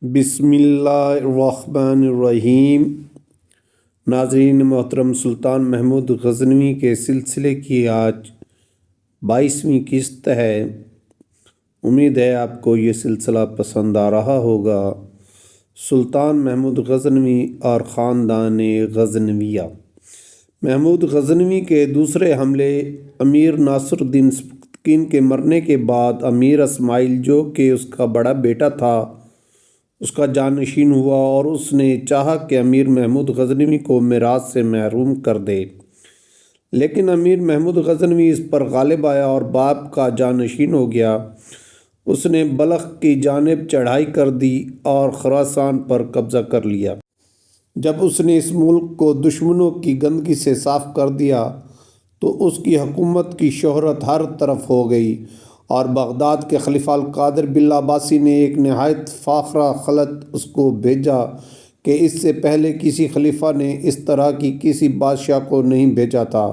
بسم اللہ الرحمن الرحیم۔ ناظرین محترم، سلطان محمود غزنوی کے سلسلے کی آج 22ویں قسط ہے۔ امید ہے آپ کو یہ سلسلہ پسند آ رہا ہوگا۔ سلطان محمود غزنوی اور خاندان غزنویہ۔ محمود غزنوی کے دوسرے حملے امیر ناصر الدین سبکتگین کے مرنے کے بعد امیر اسماعیل، جو کہ اس کا بڑا بیٹا تھا، اس کا جانشین ہوا اور اس نے چاہا کہ امیر محمود غزنوی کو میراث سے محروم کر دے، لیکن امیر محمود غزنوی اس پر غالب آیا اور باپ کا جانشین ہو گیا۔ اس نے بلخ کی جانب چڑھائی کر دی اور خراسان پر قبضہ کر لیا۔ جب اس نے اس ملک کو دشمنوں کی گندگی سے صاف کر دیا تو اس کی حکومت کی شہرت ہر طرف ہو گئی اور بغداد کے خلیفہ القادر باللہ عباسی نے ایک نہایت فاخرہ خط اس کو بھیجا کہ اس سے پہلے کسی خلیفہ نے اس طرح کی کسی بادشاہ کو نہیں بھیجا تھا،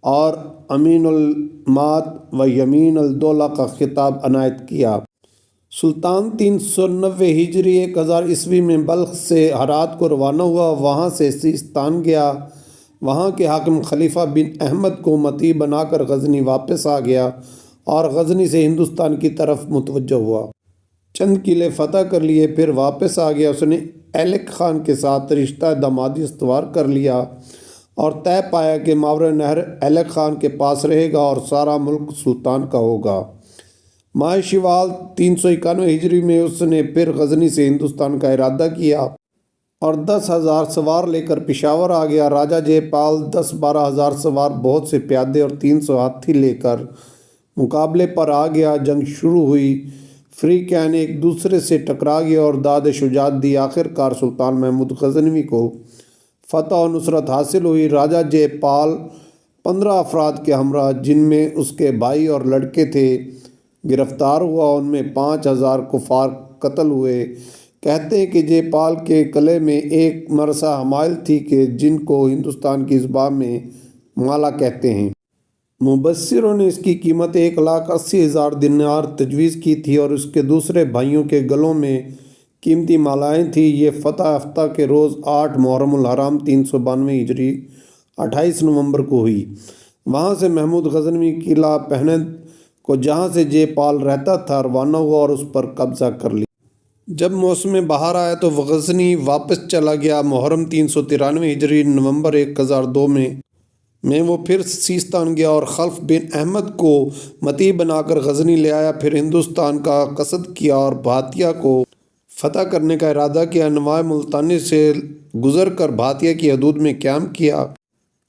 اور امین المات و یمین الدولہ کا خطاب عنایت کیا۔ سلطان 390 ہجری 1000 عیسوی میں بلخ سے ہرات کو روانہ ہوا، وہاں سے سیستان گیا۔ وہاں کے حاکم خلیفہ بن احمد کو مطیع بنا کر غزنی واپس آ گیا اور غزنی سے ہندوستان کی طرف متوجہ ہوا۔ چند قلعے فتح کر لیے، پھر واپس آ گیا۔ اس نے ایلک خان کے ساتھ رشتہ دامادی استوار کر لیا اور طے پایا کہ ماورا نہر ایلک خان کے پاس رہے گا اور سارا ملک سلطان کا ہوگا۔ ماہ شوال 391 ہجری میں اس نے پھر غزنی سے ہندوستان کا ارادہ کیا اور 10,000 سوار لے کر پشاور آ گیا۔ راجہ جے پال 10-12 ہزار سوار، بہت سے پیادے اور 300 ہاتھی لے کر مقابلے پر آ گیا۔ جنگ شروع ہوئی، فریقین ایک دوسرے سے ٹکرا گئے اور داد شجاعت دی۔ آخر کار سلطان محمود غزنوی کو فتح و نصرت حاصل ہوئی۔ راجہ جے پال 15 افراد کے ہمراہ، جن میں اس کے بھائی اور لڑکے تھے، گرفتار ہوا۔ ان میں 5,000 کفار قتل ہوئے۔ کہتے ہیں کہ جے پال کے قلعے میں ایک مرثا حمائل تھی کہ جن کو ہندوستان کی زبان میں مالا کہتے ہیں۔ مبصروں نے اس کی قیمت 1,80,000 دینار تجویز کی تھی اور اس کے دوسرے بھائیوں کے گلوں میں قیمتی مالائیں تھیں۔ یہ فتح یافتہ کے روز 8 محرم الحرام 392 ہجری 28 نومبر کو ہوئی۔ وہاں سے محمود غزنوی قلعہ پہنند کو، جہاں سے جے پال رہتا تھا، روانہ ہوا اور اس پر قبضہ کر لیا۔ جب موسم بہار آیا تو وہ غزنی واپس چلا گیا۔ محرم 393 ہجری نومبر 1002 میں وہ پھر سیستان گیا اور خلف بن احمد کو مطیع بنا کر غزنی لے آیا۔ پھر ہندوستان کا قصد کیا اور بھاتیہ کو فتح کرنے کا ارادہ کیا۔ نوائے ملتانی سے گزر کر بھاتیہ کی حدود میں قیام کیا۔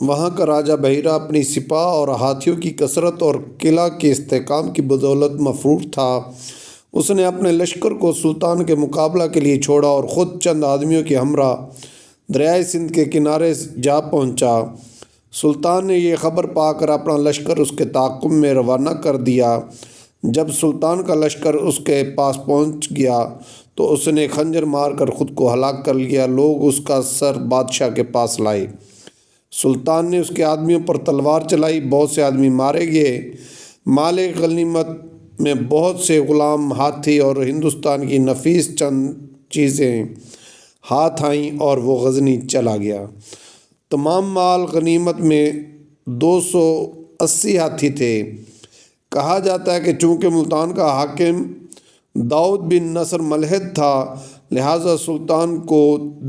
وہاں کا راجہ بحیرہ اپنی سپاہ اور ہاتھیوں کی کثرت اور قلعہ کے استحکام کی بدولت مفرور تھا۔ اس نے اپنے لشکر کو سلطان کے مقابلہ کے لیے چھوڑا اور خود چند آدمیوں کے ہمراہ دریائے سندھ کے کنارے جا پہنچا۔ سلطان نے یہ خبر پا کر اپنا لشکر اس کے تعاقب میں روانہ کر دیا۔ جب سلطان کا لشکر اس کے پاس پہنچ گیا تو اس نے خنجر مار کر خود کو ہلاک کر لیا۔ لوگ اس کا سر بادشاہ کے پاس لائے۔ سلطان نے اس کے آدمیوں پر تلوار چلائی، بہت سے آدمی مارے گئے۔ مال غنیمت میں بہت سے غلام، ہاتھی اور ہندوستان کی نفیس چند چیزیں ہاتھ آئیں اور وہ غزنی چلا گیا۔ تمام مال غنیمت میں 280 ہاتھی تھے۔ کہا جاتا ہے کہ چونکہ ملتان کا حاکم داؤد بن نصر ملحد تھا، لہٰذا سلطان کو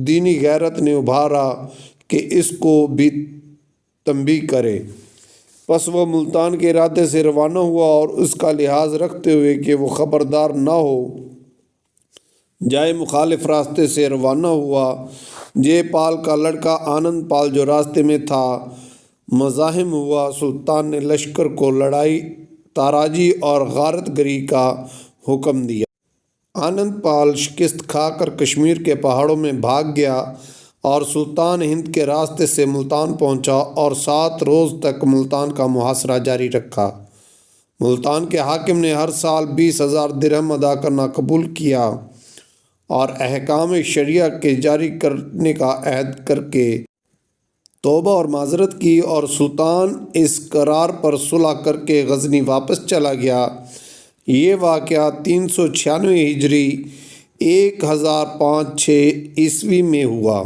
دینی غیرت نے ابھارا کہ اس کو بھی تنبیہ کرے۔ پس وہ ملتان کے ارادے سے روانہ ہوا اور اس کا لحاظ رکھتے ہوئے کہ وہ خبردار نہ ہو جائے، مخالف راستے سے روانہ ہوا۔ جے پال کا لڑکا آنند پال، جو راستے میں تھا، مزاحم ہوا۔ سلطان نے لشکر کو لڑائی، تاراجی اور غارت گری کا حکم دیا۔ آنند پال شکست کھا کر کشمیر کے پہاڑوں میں بھاگ گیا اور سلطان ہند کے راستے سے ملتان پہنچا اور 7 روز تک ملتان کا محاصرہ جاری رکھا۔ ملتان کے حاکم نے ہر سال 20,000 درہم ادا کرنا قبول کیا اور احکام شریعہ کے جاری کرنے کا عہد کر کے توبہ اور معذرت کی، اور سلطان اس قرار پر صلح کر کے غزنی واپس چلا گیا۔ یہ واقعہ 396 ہجری 1005-6 میں ہوا۔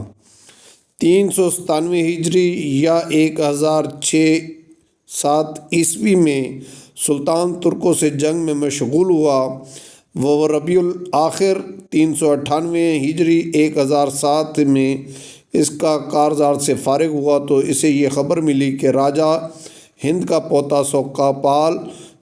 397 ہجری یا 1006-7 میں سلطان ترکوں سے جنگ میں مشغول ہوا۔ وہ ربیع الآخر 398 ہجری 1007 میں اس کا کارزار سے فارغ ہوا تو اسے یہ خبر ملی کہ راجہ ہند کا پوتا سوکا پال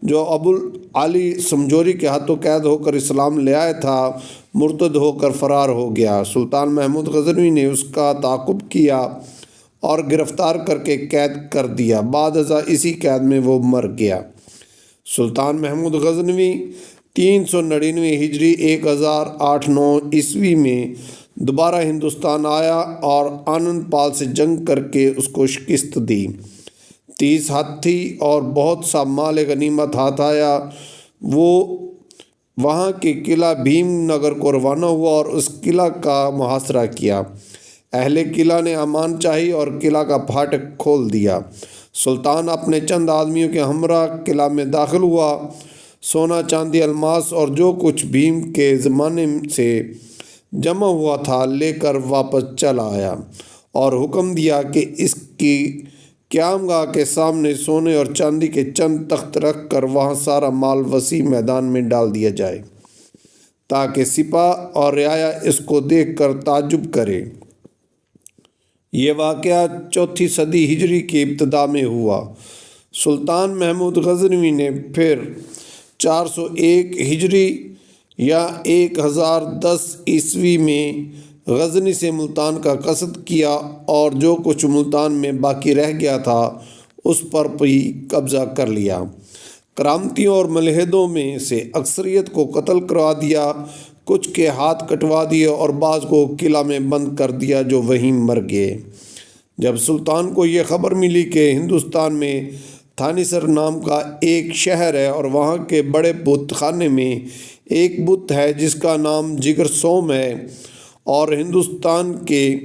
جو ابو العالی سمجھوری کے ہاتھوں قید ہو کر اسلام لے آیا تھا، مرتد ہو کر فرار ہو گیا۔ سلطان محمود غزنوی نے اس کا تعاقب کیا اور گرفتار کر کے قید کر دیا۔ بعد ازاں اسی قید میں وہ مر گیا۔ سلطان محمود غزنوی 399 ہجری 1008-9 میں دوبارہ ہندوستان آیا اور آنند پال سے جنگ کر کے اس کو شکست دی۔ 30 ہاتھی اور بہت سا مال غنیمت ہاتھ آیا۔ وہ وہاں کے قلعہ بھیم نگر کو روانہ ہوا اور اس قلعہ کا محاصرہ کیا۔ اہل قلعہ نے امان چاہی اور قلعہ کا پھاٹک کھول دیا۔ سلطان اپنے چند آدمیوں کے ہمراہ قلعہ میں داخل ہوا۔ سونا، چاندی، الماس اور جو کچھ بھیم کے زمانے سے جمع ہوا تھا لے کر واپس چلا آیا اور حکم دیا کہ اس کی قیام گاہ کے سامنے سونے اور چاندی کے چند تخت رکھ کر وہاں سارا مال وسیع میدان میں ڈال دیا جائے تاکہ سپاہ اور رعایا اس کو دیکھ کر تعجب کرے۔ یہ واقعہ 4 صدی ہجری کی ابتدا میں ہوا۔ سلطان محمود غزنوی نے پھر 401 ہجری یا 1010 میں غزنی سے ملتان کا قصد کیا اور جو کچھ ملتان میں باقی رہ گیا تھا اس پر بھی قبضہ کر لیا۔ کرامتیوں اور ملحدوں میں سے اکثریت کو قتل کروا دیا، کچھ کے ہاتھ کٹوا دیے اور بعض کو قلعہ میں بند کر دیا جو وہیں مر گئے۔ جب سلطان کو یہ خبر ملی کہ ہندوستان میں تھانیسر نام کا ایک شہر ہے اور وہاں کے بڑے بت خانے میں ایک بت ہے جس کا نام جگر سوم ہے اور ہندوستان کے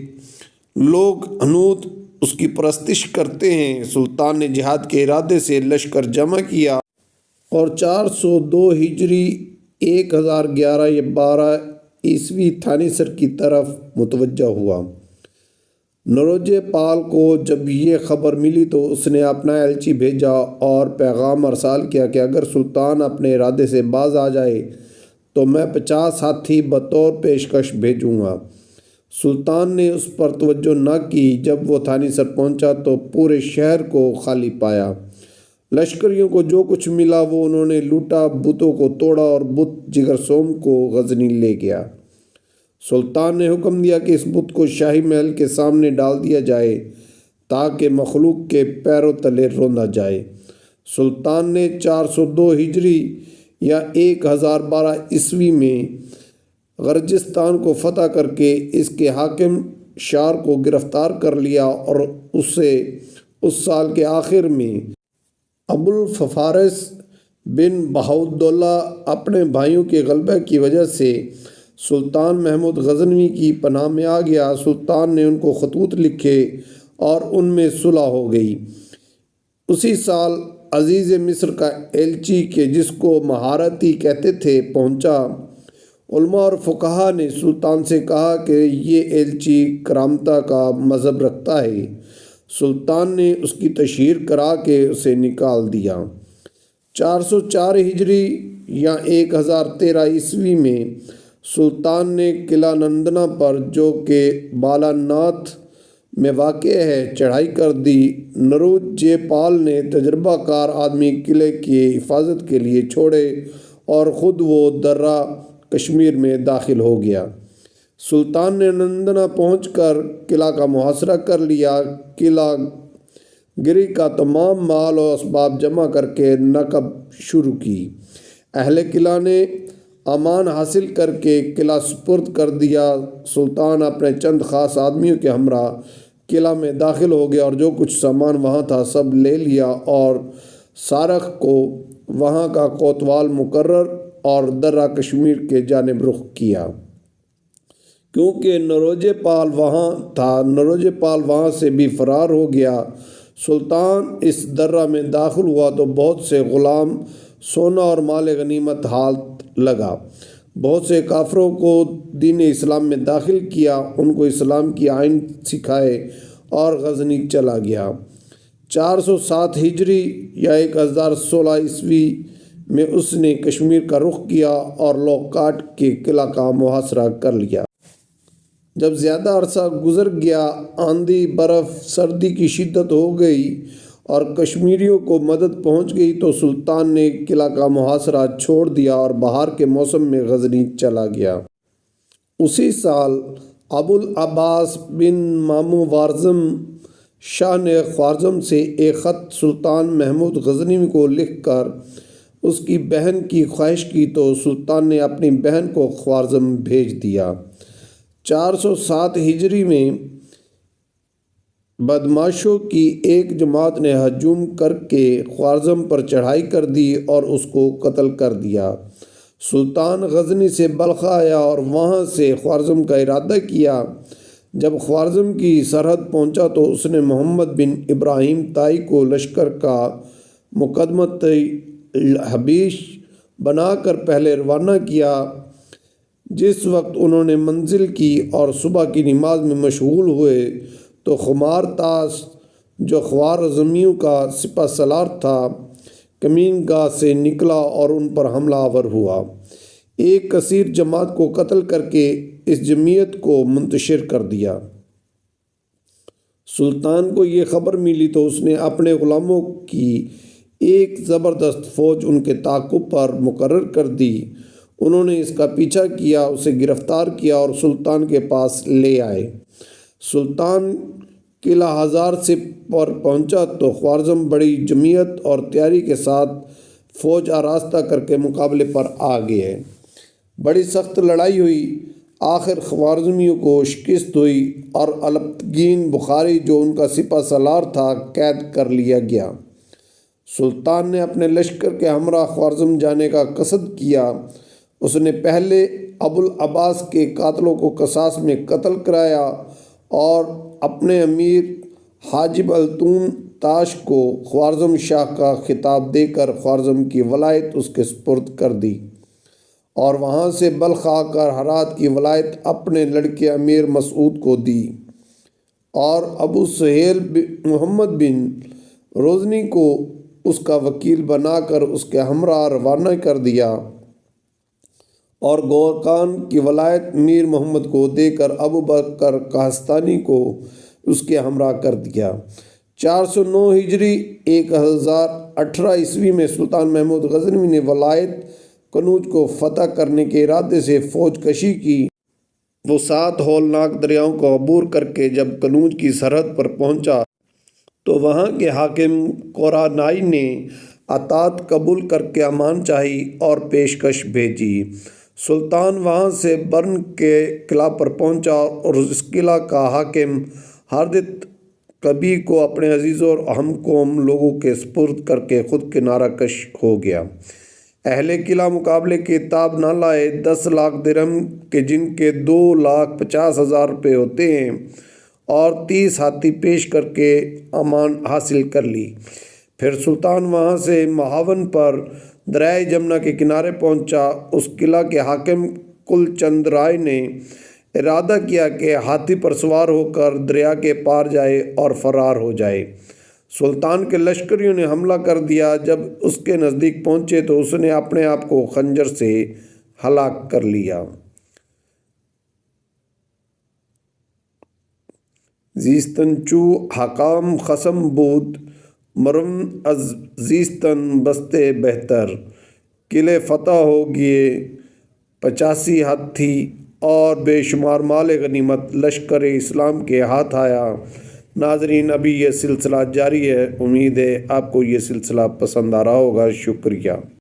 لوگ ہنود اس کی پرستش کرتے ہیں، سلطان نے جہاد کے ارادے سے لشکر جمع کیا اور 402 ہجری 1011-12 تھانیسر کی طرف متوجہ ہوا۔ نروجے پال کو جب یہ خبر ملی تو اس نے اپنا ایلچی بھیجا اور پیغام ارسال کیا کہ اگر سلطان اپنے ارادے سے باز آ جائے تو میں 50 ہاتھی بطور پیشکش بھیجوں گا۔ سلطان نے اس پر توجہ نہ کی۔ جب وہ تھانیسر پہنچا تو پورے شہر کو خالی پایا۔ لشکریوں کو جو کچھ ملا وہ انہوں نے لوٹا، بتوں کو توڑا اور بت جگر سوم کو غزنی لے گیا۔ سلطان نے حکم دیا کہ اس بت کو شاہی محل کے سامنے ڈال دیا جائے تاکہ مخلوق کے پیروں تلے روندا جائے۔ سلطان نے 402 ہجری یا 1012 میں غرجستان کو فتح کر کے اس کے حاکم شار کو گرفتار کر لیا اور اسے اس سال کے آخر میں ابوالفارس بن بہاؤالدولہ اپنے بھائیوں کے غلبہ کی وجہ سے سلطان محمود غزنوی کی پناہ میں آ گیا۔ سلطان نے ان کو خطوط لکھے اور ان میں صلح ہو گئی۔ اسی سال عزیز مصر کا ایلچی کہ جس کو مہارتی کہتے تھے پہنچا۔ علماء اور فقہا نے سلطان سے کہا کہ یہ ایلچی کرامتا کا مذہب رکھتا ہے۔ سلطان نے اس کی تشہیر کرا کے اسے نکال دیا۔ 404 ہجری یا 1013 میں سلطان نے قلعہ نندنا پر جو کہ بالا ناتھ میں واقع ہے چڑھائی کر دی۔ نروجے پال نے تجربہ کار آدمی قلعے کی حفاظت کے لیے چھوڑے اور خود وہ درہ کشمیر میں داخل ہو گیا۔ سلطان نے نندنا پہنچ کر قلعہ کا محاصرہ کر لیا۔ قلعہ گری کا تمام مال و اسباب جمع کر کے نقب شروع کی۔ اہل قلعہ نے امان حاصل کر کے قلعہ سپرد کر دیا۔ سلطان اپنے چند خاص آدمیوں کے ہمراہ قلعہ میں داخل ہو گیا اور جو کچھ سامان وہاں تھا سب لے لیا اور سارخ کو وہاں کا کوتوال مقرر اور درہ کشمیر کے جانب رخ کیا۔ کیونکہ نروجے پال وہاں تھا، نروجے پال وہاں سے بھی فرار ہو گیا۔ سلطان اس درہ میں داخل ہوا تو بہت سے غلام، سونا اور مال غنیمت ہاتھ لگا۔ بہت سے کافروں کو دین اسلام میں داخل کیا، ان کو اسلام کی آئین سکھائے اور غزنی چلا گیا۔ 407 ہجری یا 1016 عیسوی میں اس نے کشمیر کا رخ کیا اور لوکاٹ کے قلعہ کا محاصرہ کر لیا۔ جب زیادہ عرصہ گزر گیا، آندھی، برف، سردی کی شدت ہو گئی اور کشمیریوں کو مدد پہنچ گئی تو سلطان نے قلعہ کا محاصرہ چھوڑ دیا اور بہار کے موسم میں غزنی چلا گیا۔ اسی سال ابو العباس بن مامو وارزم شاہ نے خوارزم سے ایک خط سلطان محمود غزنوی کو لکھ کر اس کی بہن کی خواہش کی تو سلطان نے اپنی بہن کو خوارزم بھیج دیا۔ 407 ہجری میں بدماشوں کی ایک جماعت نے ہجوم کر کے خوارزم پر چڑھائی کر دی اور اس کو قتل کر دیا۔ سلطان غزنی سے بلخ آیا اور وہاں سے خوارزم کا ارادہ کیا۔ جب خوارزم کی سرحد پہنچا تو اس نے محمد بن ابراہیم تائی کو لشکر کا مقدمت حبیش بنا کر پہلے روانہ کیا۔ جس وقت انہوں نے منزل کی اور صبح کی نماز میں مشغول ہوئے تو خمار تاش جو خوارزمیوں کا سپہ سالار تھا کمین گاہ سے نکلا اور ان پر حملہ آور ہوا۔ ایک کثیر جماعت کو قتل کر کے اس جمعیت کو منتشر کر دیا۔ سلطان کو یہ خبر ملی تو اس نے اپنے غلاموں کی ایک زبردست فوج ان کے تعاقب پر مقرر کر دی۔ انہوں نے اس کا پیچھا کیا، اسے گرفتار کیا اور سلطان کے پاس لے آئے۔ سلطان قلعہ ہزار سے پر پہنچا تو خوارزم بڑی جمعیت اور تیاری کے ساتھ فوج آراستہ کر کے مقابلے پر آ گئے۔ بڑی سخت لڑائی ہوئی، آخر خوارزمیوں کو شکست ہوئی اور البتگین بخاری جو ان کا سپہ سالار تھا قید کر لیا گیا۔ سلطان نے اپنے لشکر کے ہمراہ خوارزم جانے کا قصد کیا۔ اس نے پہلے ابو العباس کے قاتلوں کو قصاص میں قتل کرایا اور اپنے امیر حاجب الطون تاش کو خوارزم شاہ کا خطاب دے کر خوارزم کی ولایت اس کے سپرد کر دی اور وہاں سے بلخ آ کر ہرات کی ولایت اپنے لڑکے امیر مسعود کو دی اور ابو سہیل محمد بن روزنی کو اس کا وکیل بنا کر اس کے ہمراہ روانہ کر دیا اور گورکان کی ولایت میر محمد کو دے کر ابو بکر کہستانی کو اس کے ہمراہ کر دیا۔ 409 ہجری 1018 عیسوی میں سلطان محمود غزنوی نے ولایت قنوج کو فتح کرنے کے ارادے سے فوج کشی کی۔ وہ 7 ہولناک دریاؤں کو عبور کر کے جب قنوج کی سرحد پر پہنچا تو وہاں کے حاکم قرانائی نے اطاعت قبول کر کے امان چاہی اور پیشکش بھیجی۔ سلطان وہاں سے برن کے قلعہ پر پہنچا اور اس قلعہ کا حاکم حردت کبی کو اپنے عزیزوں اور ہم قوم لوگوں کے سپرد کر کے خود کنارہ کش ہو گیا۔ اہل قلعہ مقابلے کے تاب نہ لائے۔ 10 لاکھ درہم کے جن کے 2,50,000 روپے ہوتے ہیں اور 30 ہاتھی پیش کر کے امان حاصل کر لی۔ پھر سلطان وہاں سے مہاون پر دریائے جمنا کے کنارے پہنچا۔ اس قلعہ کے حاکم کل چند رائے نے ارادہ کیا کہ ہاتھی پر سوار ہو کر دریا کے پار جائے اور فرار ہو جائے۔ سلطان کے لشکریوں نے حملہ کر دیا۔ جب اس کے نزدیک پہنچے تو اس نے اپنے آپ کو خنجر سے ہلاک کر لیا۔ زیستن چو حکام خصم بود، مرون از زیستن بستے بہتر۔ قلعے فتح ہو گئے، 85 ہاتھی اور بے شمار مال غنیمت لشکر اسلام کے ہاتھ آیا۔ ناظرین، ابھی یہ سلسلہ جاری ہے۔ امید ہے آپ کو یہ سلسلہ پسند آ رہا ہوگا۔ شکریہ۔